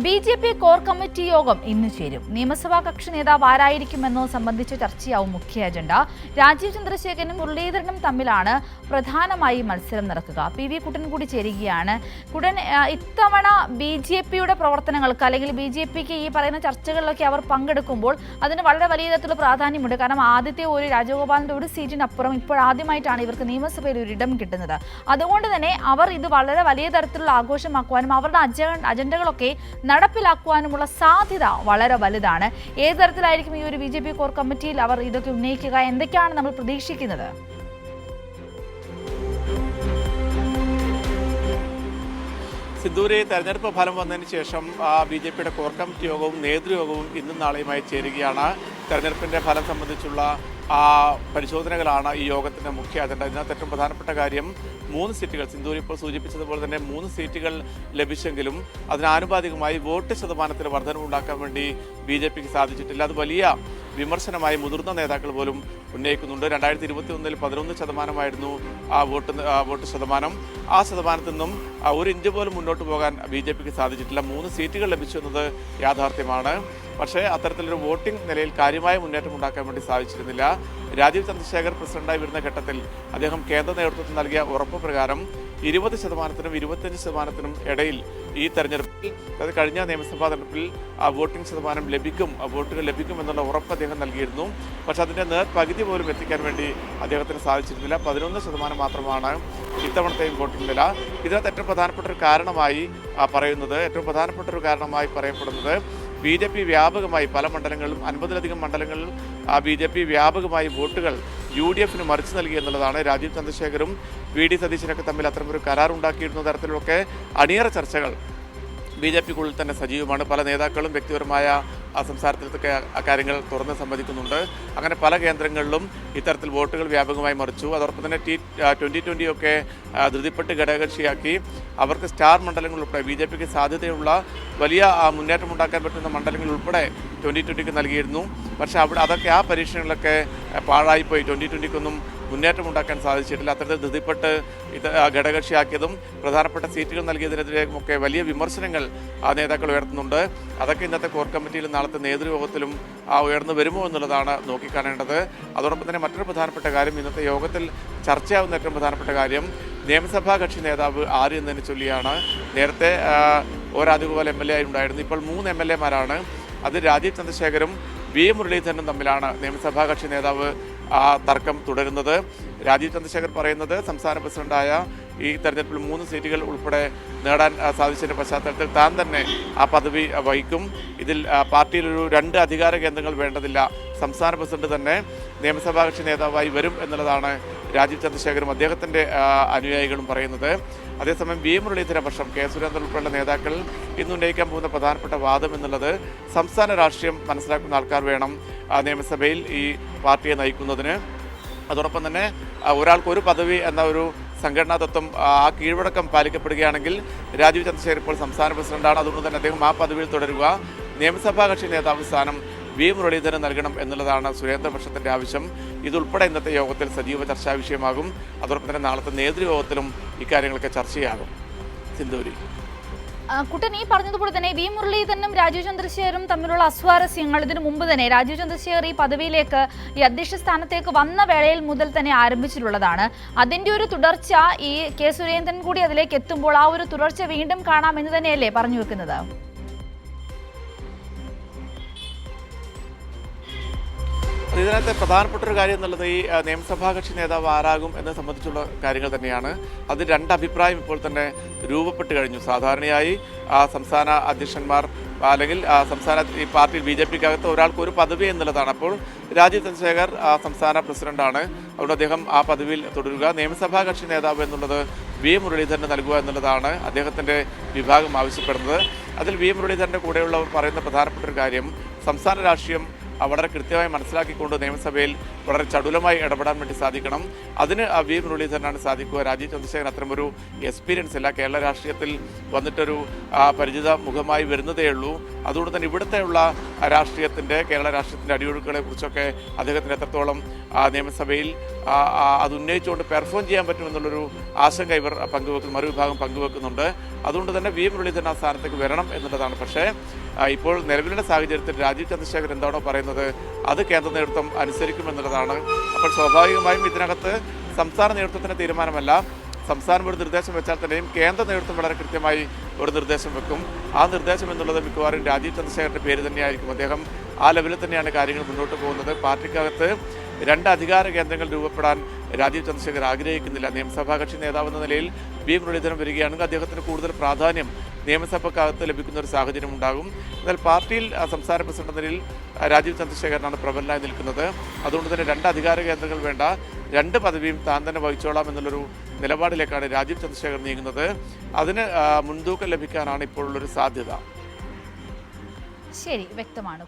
BJP. Core committee യോഗം ഇന്ന് ചേരും. നിയമസഭാ കക്ഷി നേതാവ് ആരായിരിക്കുമെന്നോ സംബന്ധിച്ച ചർച്ചയാവും മുഖ്യ അജണ്ട. രാജീവ് ചന്ദ്രശേഖരനും മുരളീധരനും തമ്മിലാണ് പ്രധാനമായി മത്സരം നടക്കുക. പി.വി. കുട്ടൻ കൂടി ചേരുകയാണ്. കുട്ടൻ, ഇത്തവണ ബി.ജെ.പിയുടെ പ്രവർത്തനങ്ങൾക്ക് അല്ലെങ്കിൽ ബി.ജെ.പിക്ക് ഈ പറയുന്ന ചർച്ചകളിലൊക്കെ അവർ പങ്കെടുക്കുമ്പോൾ അതിന് വളരെ വലിയ തരത്തിലുള്ള പ്രാധാന്യമുണ്ട്. കാരണം ആദ്യത്തെ ഒരു രാജഗോപാലിന്റെ ഒരു സീറ്റിനപ്പുറം ഇപ്പോഴാദ്യമായിട്ടാണ് ഇവർക്ക് നിയമസഭയിൽ ഒരു ഇടം കിട്ടുന്നത്. അതുകൊണ്ട് തന്നെ അവർ ഇത് വളരെ വലിയ തരത്തിലുള്ള ആഘോഷമാക്കുവാനും അവരുടെ അജണ്ടകളൊക്കെ നടപ്പിലാക്കുവാനുമുള്ള സാധ്യത വളരെ വലുതാണ്. ഏത് തരത്തിലായിരിക്കും ഈ ഒരു ബി.ജെ.പി. കോർ കമ്മിറ്റിയിൽ അവർ ഇതൊക്കെ ഉന്നയിക്കുക? എന്തൊക്കെയാണ് നമ്മൾ പ്രതീക്ഷിക്കുന്നത്? സിന്ദൂരി, തെരഞ്ഞെടുപ്പ് ഫലം വന്നതിന് ശേഷം ബി.ജെ.പിയുടെ കോർ കമ്മിറ്റി യോഗവും നേതൃയോഗവും ഇന്നും നാളെയുമായി ചേരുകയാണ്. തെരഞ്ഞെടുപ്പിൻ്റെ ഫലം സംബന്ധിച്ചുള്ള പരിശോധനകളാണ് ഈ യോഗത്തിൻ്റെ മുഖ്യ അജണ്ട. ഇതിനകത്ത് ഏറ്റവും പ്രധാനപ്പെട്ട കാര്യം 3 സീറ്റുകൾ, സിന്ദൂരി ഇപ്പോൾ സൂചിപ്പിച്ചതുപോലെ തന്നെ 3 സീറ്റുകൾ ലഭിച്ചെങ്കിലും അതിനാനുപാതികമായി വോട്ട് ശതമാനത്തിൽ വർധനവുണ്ടാക്കാൻ വേണ്ടി ബി.ജെ.പിക്ക് സാധിച്ചിട്ടില്ല. അത് വലിയ വിമർശനമായി മുതിർന്ന നേതാക്കൾ പോലും ഉന്നയിക്കുന്നുണ്ട്. 2021 11% വോട്ട് ശതമാനം. ആ ശതമാനത്തിൽ നിന്നും ഒരു ഇഞ്ച് പോലും മുന്നോട്ട് പോകാൻ ബി.ജെ.പിക്ക് സാധിച്ചിട്ടില്ല. 3 സീറ്റുകൾ ലഭിച്ചു എന്നത് യാഥാർത്ഥ്യമാണ്. പക്ഷേ അത്തരത്തിലൊരു വോട്ടിംഗ് നിലയിൽ കാര്യമായ മുന്നേറ്റം ഉണ്ടാക്കാൻ വേണ്ടി സാധിച്ചിരുന്നില്ല. രാജീവ് ചന്ദ്രശേഖർ പ്രസിഡന്റായി വരുന്ന ഘട്ടത്തിൽ അദ്ദേഹം കേന്ദ്ര നേതൃത്വത്തിന് നൽകിയ ഉറപ്പ് പ്രകാരം 20%-നും 25%-നും ഇടയിൽ ഈ തെരഞ്ഞെടുപ്പിൽ, അതായത് കഴിഞ്ഞ നിയമസഭാ തെരഞ്ഞെടുപ്പിൽ വോട്ടിംഗ് ശതമാനം ലഭിക്കും, വോട്ടുകൾ ലഭിക്കും എന്നുള്ള ഉറപ്പ് അദ്ദേഹം നൽകിയിരുന്നു. പക്ഷെ അതിൻ്റെ പകുതി പോലും എത്തിക്കാൻ വേണ്ടി അദ്ദേഹത്തിന് സാധിച്ചിരുന്നില്ല. 11% മാത്രമാണ് ഇത്തവണത്തെയും വോട്ടിംഗ് നില. ഇതിനകത്ത് ഏറ്റവും പ്രധാനപ്പെട്ട ഒരു കാരണമായി പറയപ്പെടുന്നത് ബി.ജെ.പി. വ്യാപകമായി പല മണ്ഡലങ്ങളിലും 50-ലധികം മണ്ഡലങ്ങളിൽ ബി.ജെ.പി. വ്യാപകമായി വോട്ടുകൾ യു.ഡി.എഫിന് മറിച്ചു നൽകി എന്നുള്ളതാണ്. രാജീവ് ചന്ദ്രശേഖരും വി.ഡി. സതീശനൊക്കെ തമ്മിൽ അത്തരമൊരു കരാറുണ്ടാക്കിയിരുന്ന തരത്തിലൊക്കെ അണിയറ ചർച്ചകൾ ബി.ജെ.പിക്കുള്ളിൽ തന്നെ സജീവമാണ്. പല നേതാക്കളും വ്യക്തിപരമായ സംസാരത്തിലൊക്കെ അക്കാര്യങ്ങൾ തുറന്ന് സമ്മതിക്കുന്നുണ്ട്. അങ്ങനെ പല കേന്ദ്രങ്ങളിലും ഇത്തരത്തിൽ വോട്ടുകൾ വ്യാപകമായി മറിച്ചു. അതോടൊപ്പം തന്നെ 2020 ഒക്കെ ധൃതിപ്പെട്ട് ഘടകകക്ഷിയാക്കി അവർക്ക് സ്റ്റാർ മണ്ഡലങ്ങൾ ഉൾപ്പെടെ ബി.ജെ.പിക്ക് സാധ്യതയുള്ള വലിയ മുന്നേറ്റമുണ്ടാക്കാൻ പറ്റുന്ന മണ്ഡലങ്ങൾ ഉൾപ്പെടെ 2020 നൽകിയിരുന്നു. പക്ഷേ അതൊക്കെ ആ പരീക്ഷണങ്ങളൊക്കെ പാഴായിപ്പോയി. 2020 മുന്നേറ്റമുണ്ടാക്കാൻ സാധിച്ചിട്ടില്ല. അത്തരത്തിൽ ധൃതിപ്പെട്ട് ഇത് ഘടകകക്ഷിയാക്കിയതും പ്രധാനപ്പെട്ട സീറ്റുകൾ നൽകിയതിനെതിരെയൊക്കെ വലിയ വിമർശനങ്ങൾ നേതാക്കൾ ഉയർത്തുന്നുണ്ട്. അതൊക്കെ ഇന്നത്തെ കോർ കമ്മിറ്റിയിലും നാളത്തെ നേതൃയോഗത്തിലും ഉയർന്നു വരുമോ എന്നുള്ളതാണ് നോക്കിക്കാണേണ്ടത്. അതോടൊപ്പം തന്നെ മറ്റൊരു പ്രധാനപ്പെട്ട കാര്യം, ഇന്നത്തെ യോഗത്തിൽ ചർച്ചയാവുന്ന ഏറ്റവും പ്രധാനപ്പെട്ട കാര്യം നിയമസഭാ കക്ഷി നേതാവ് ആര് എന്നതിനെ ചൊല്ലിയാണ്. നേരത്തെ രാജഗോപാൽ MLA ആയി ഉണ്ടായിരുന്നു. ഇപ്പോൾ 3 MLA-മാരാണ്. അത് രാജീവ് ചന്ദ്രശേഖരും വി. മുരളീധരനും തമ്മിലാണ് നിയമസഭാ കക്ഷി നേതാവ് തർക്കം തുടരുന്നത്. രാജീവ് ചന്ദ്രശേഖർ പറയുന്നത് സംസ്ഥാന പ്രസിഡന്റായ ഈ തെരഞ്ഞെടുപ്പിൽ 3 സീറ്റുകൾ ഉൾപ്പെടെ നേടാൻ സാധിച്ചതിൻ്റെ പശ്ചാത്തലത്തിൽ താൻ തന്നെ ആ പദവി വഹിക്കും. ഇതിൽ പാർട്ടിയിലൊരു 2 അധികാര കേന്ദ്രങ്ങൾ വേണ്ടതില്ല, സംസ്ഥാന പ്രസിഡന്റ് തന്നെ നിയമസഭാ കക്ഷി നേതാവായി വരും എന്നുള്ളതാണ് രാജീവ് ചന്ദ്രശേഖരും അദ്ദേഹത്തിൻ്റെ അനുയായികളും പറയുന്നത്. അതേസമയം വി. മുരളീധര പക്ഷം കെ. സുരേന്ദ്രൻ ഉൾപ്പെടെയുള്ള നേതാക്കൾ ഇന്ന് ഉന്നയിക്കാൻ പോകുന്ന പ്രധാനപ്പെട്ട വാദം എന്നുള്ളത് സംസ്ഥാന രാഷ്ട്രീയം മനസ്സിലാക്കുന്ന ആൾക്കാർ വേണം നിയമസഭയിൽ ഈ പാർട്ടിയെ നയിക്കുന്നതിന്. അതോടൊപ്പം തന്നെ ഒരാൾക്ക് ഒരു പദവി എന്ന ഒരു സംഘടനാ തത്വം കീഴ്വഴക്കം പാലിക്കപ്പെടുകയാണെങ്കിൽ രാജീവ് ചന്ദ്രശേഖർ ഇപ്പോൾ സംസ്ഥാന പ്രസിഡന്റാണ്. അതുകൊണ്ട് തന്നെ അദ്ദേഹം ആ പദവിയിൽ തുടരുക. നിയമസഭാ കക്ഷി നേതാവ് സ്ഥാനം വി. മുരളീധരൻ നൽകണം എന്നുള്ളതാണ് സുരേന്ദ്രപക്ഷത്തിൻ്റെ ആവശ്യം. ഇതുൾപ്പെടെ ഇന്നത്തെ യോഗത്തിൽ സജീവ ചർച്ചാ വിഷയമാകും. അതോടൊപ്പം തന്നെ നാളത്തെ നേതൃയോഗത്തിലും ഇക്കാര്യങ്ങളൊക്കെ ചർച്ചയാകും. സിന്ദൂരി, കുട്ടൻ, ഈ പറഞ്ഞതുപോലെ തന്നെ വി. മുരളീധരനും രാജീവ് ചന്ദ്രശേഖരും തമ്മിലുള്ള അസ്വാരസ്യങ്ങൾ ഇതിനു മുമ്പ് തന്നെ രാജീവ് ചന്ദ്രശേഖർ ഈ പദവിയിലേക്ക്, ഈ അധ്യക്ഷ സ്ഥാനത്തേക്ക് വന്ന വേളയിൽ മുതൽ തന്നെ ആരംഭിച്ചിട്ടുള്ളതാണ്. അതിൻ്റെ ഒരു തുടർച്ച ഈ കെ. സുരേന്ദ്രൻ കൂടി അതിലേക്ക് എത്തുമ്പോൾ ആ ഒരു തുടർച്ച വീണ്ടും കാണാമെന്ന് തന്നെയല്ലേ പറഞ്ഞു വെക്കുന്നത്? ഇതിനകത്ത് പ്രധാനപ്പെട്ട ഒരു കാര്യം എന്നുള്ളത് ഈ നിയമസഭാ കക്ഷി നേതാവ് ആരാകും എന്നത് സംബന്ധിച്ചുള്ള കാര്യങ്ങൾ തന്നെയാണ്. അത് 2 അഭിപ്രായം ഇപ്പോൾ തന്നെ രൂപപ്പെട്ട് കഴിഞ്ഞു. സാധാരണയായി സംസ്ഥാന അധ്യക്ഷന്മാർ അല്ലെങ്കിൽ ഈ പാർട്ടി ബി.ജെ.പിക്കകത്ത് ഒരാൾക്ക് ഒരു പദവി എന്നുള്ളതാണ്. അപ്പോൾ രാജീവ് ചന്ദ്രശേഖർ സംസ്ഥാന പ്രസിഡന്റാണ്. അതുകൊണ്ട് അദ്ദേഹം ആ പദവിയിൽ തുടരുക. നിയമസഭാ കക്ഷി നേതാവ് എന്നുള്ളത് വി. മുരളീധരന് നൽകുക എന്നുള്ളതാണ് അദ്ദേഹത്തിൻ്റെ വിഭാഗം ആവശ്യപ്പെടുന്നത്. അതിൽ വി. മുരളീധരൻ്റെ കൂടെയുള്ളവർ പറയുന്ന പ്രധാനപ്പെട്ട ഒരു കാര്യം, സംസ്ഥാന രാഷ്ട്രീയം വളരെ കൃത്യമായി മനസ്സിലാക്കിക്കൊണ്ട് നിയമസഭയിൽ വളരെ ചടുലമായി ഇടപെടാൻ വേണ്ടി സാധിക്കണം. അതിന് വി മുരളീധരനാണ് സാധിക്കുക. രാജീവ് ചന്ദ്രശേഖരൻ അത്തരമൊരു എക്സ്പീരിയൻസ് ഇല്ല. കേരള രാഷ്ട്രീയത്തിൽ വന്നിട്ടൊരു പരിചിത മുഖമായി വരുന്നതേ ഉള്ളൂ. അതുകൊണ്ട് തന്നെ ഇവിടുത്തെയുള്ള കേരള രാഷ്ട്രീയത്തിൻ്റെ അടിയൊഴുക്കുകളെ കുറിച്ചൊക്കെ അദ്ദേഹത്തിന് എത്രത്തോളം നിയമസഭയിൽ അത് ഉന്നയിച്ചുകൊണ്ട് പെർഫോം ചെയ്യാൻ പറ്റുമെന്നുള്ളൊരു ആശങ്ക ഇവർ മറുവിഭാഗം പങ്കുവെക്കുന്നുണ്ട്. അതുകൊണ്ട് തന്നെ വി മുരളീധരൻ ആ സ്ഥാനത്തേക്ക് വരണം എന്നുള്ളതാണ്. പക്ഷേ ഇപ്പോൾ നിലവിലുള്ള സാഹചര്യത്തിൽ രാജീവ് ചന്ദ്രശേഖർ എന്താണോ പറയുന്നത് അത് കേന്ദ്ര നേതൃത്വം അനുസരിക്കുമെന്നുള്ളതാണ്. അപ്പോൾ സ്വാഭാവികമായും ഇതിനകത്ത് സംസ്ഥാന നേതൃത്വത്തിൻ്റെ തീരുമാനമല്ല. സംസ്ഥാനം ഒരു നിർദ്ദേശം വെച്ചാൽ തന്നെയും കേന്ദ്ര നേതൃത്വം വളരെ കൃത്യമായി ഒരു നിർദ്ദേശം വെക്കും. ആ നിർദ്ദേശം എന്നുള്ളത് മിക്കവാറും രാജീവ് ചന്ദ്രശേഖരൻ്റെ പേര് തന്നെയായിരിക്കും. അദ്ദേഹം ആ ലെവലിൽ തന്നെയാണ് കാര്യങ്ങൾ മുന്നോട്ട് പോകുന്നത്. പാർട്ടിക്കകത്ത് 2 അധികാര കേന്ദ്രങ്ങൾ രൂപപ്പെടാൻ രാജീവ് ചന്ദ്രശേഖർ ആഗ്രഹിക്കുന്നില്ല. നിയമസഭാ കക്ഷി നേതാവ് എന്ന നിലയിൽ വി മുരളീധരൻ വരികയാണെങ്കിൽ അദ്ദേഹത്തിന് കൂടുതൽ പ്രാധാന്യം നിയമസഭക്കകത്ത് ലഭിക്കുന്ന ഒരു സാഹചര്യം ഉണ്ടാകും. എന്നാൽ പാർട്ടിയിൽ സംസ്ഥാന പ്രസിഡന്റ് എന്ന നിലയിൽ രാജീവ് ചന്ദ്രശേഖരനാണ് പ്രബലനായി നിൽക്കുന്നത്. അതുകൊണ്ട് തന്നെ 2 അധികാര കേന്ദ്രങ്ങൾ വേണ്ട, 2 പദവിയും താൻ തന്നെ വഹിച്ചോളാം എന്നുള്ളൊരു നിലപാടിലേക്കാണ് രാജീവ് ചന്ദ്രശേഖർ നീങ്ങുന്നത്. അതിന് മുൻതൂക്കം ലഭിക്കാനാണ് ഇപ്പോഴുള്ളൊരു സാധ്യത. ശരി, വ്യക്തമാണ്.